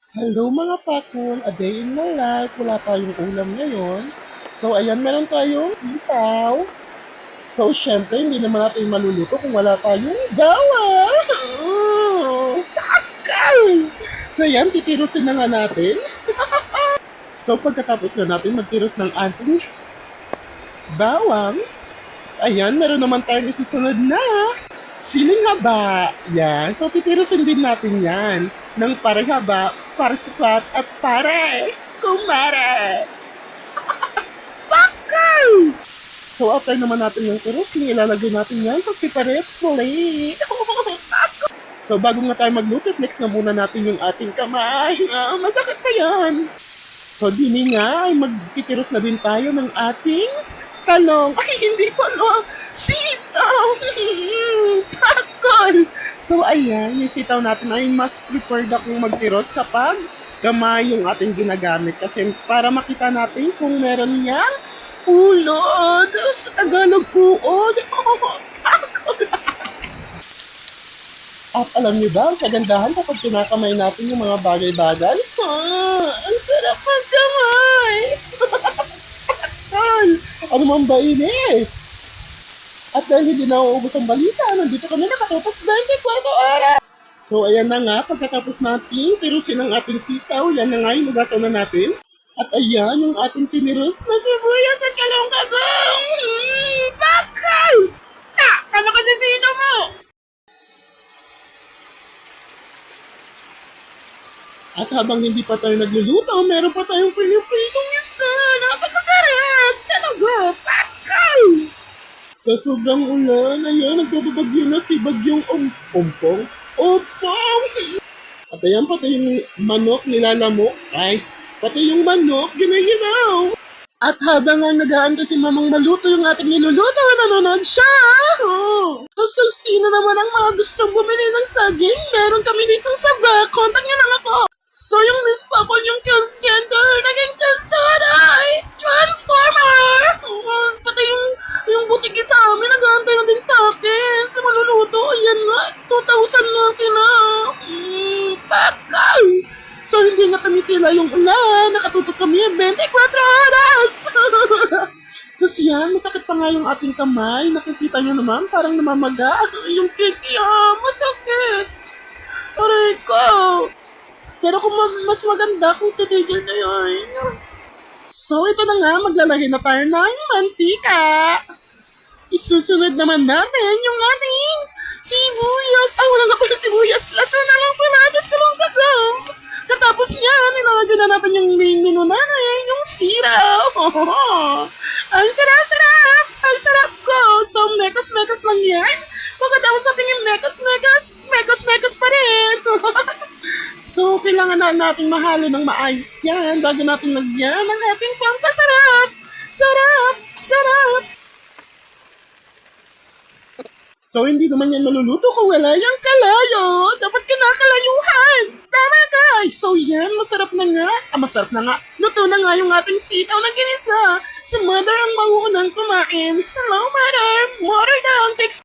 Hello mga pakul, a day in my life. Wala tayong ulam ngayon. So ayan, meron tayong sitaw. So syempre, hindi naman natin maluluto kung wala tayong gawa. Kakal! So ayan, titirusin na nga natin. So pagkatapos nga natin magtiros ng ating bawang, ayan, meron naman tayong isusunod na siling haba. Yan. So titirusin din natin yan ng pare haba, pare sikwat, at pare kumare. Go! So after naman natin yung tirusin, ilalagay natin yan sa separate plate. So bago nga tayo magluto, flex na muna natin yung ating kamay. Masakit pa yan. So dini nga ay magtitiros na din tayo ng ating talong. Ay, hindi pa no. Sitaw! Pakol! So ayan, yung sitaw natin ay mas preferred akong magtiros kapag kamay yung ating ginagamit. Kasi para makita natin kung meron niyang ulod. Sa Tagalog uod. Pakol! At alam niyo ba, ang kagandahan kapag kinakamay natin yung mga bagay-bagay? Ang sarap magkamay! Tol, ano man ba ini? At dahil hindi na uubos ang balita, nandito kami nakatutok 24 oras. So ayan na nga, pagkatapos natin tirusin ang ating sitaw, yan na nga yung lugasan na natin. At ayan yung ating tinirus na sibuyas at kalong kagong. Bakal! Tama ka sa sino mo! At habang hindi pa tayo nagluluto, meron pa tayong pinipritong isda. Napakasarap! Talaga! Pakal! Sa sobrang ulan, ayan, nagpapabagyo na si Bagyong Ompong. Opong! At ayan, pati yung manok nilalamok. Ay, pati yung manok, ginaginaw. At habang ang nag-aantay si Mamang maluto yung ating niluluto, nanonood siya. Oh. Tapos kung sino naman ang mga gustong bumili ng saging, meron kami ditong saba. Contact niyo lang ako. So yung Miss Pakol yung transgender, naging transgender, transformer! Tapos pati yung butiki sa amin, nag-aantay na din sa akin. Sa maluluto, ayan nga, 2,000 na sila. Pakal! So hindi nga tumitila yung ulan, nakatutok kami 24 oras! Tapos yan, masakit pa nga yung ating kamay. Nakikita nyo naman, parang namamaga. Yung kiki, masakit. Aray ko. Pero kung mas maganda kung titigil na yun. So ito na nga, maglalagay na tayo ng mantika. Isusunod naman natin yung ating sibuyas. Ay, wala na pala sibuyas. Laso na lang pala. Tapos kalong-kagam. Katapos niya, nilalagay na natin yung main menu natin, yung siraw. Ang sarap-sarap. Ang sarap ko. So, mekas-mekas lang yan. Pagkatapos natin yung mekas-mekas, mekas-mekas pa rin. So, kailangan na natin mahalo ng maayos yan bago natin lagyan ng ating pampasarap. Sarap! Sarap! So, hindi naman yan maluluto kung wala yung kalayo. Dapat kinakalayuhan. Tama guys. So, yan. Masarap na nga. Masarap na nga. Luto na nga yung ating sitaw na ginisa. Si mother ang maunang kumain. Hello, mother. Mother down. Takes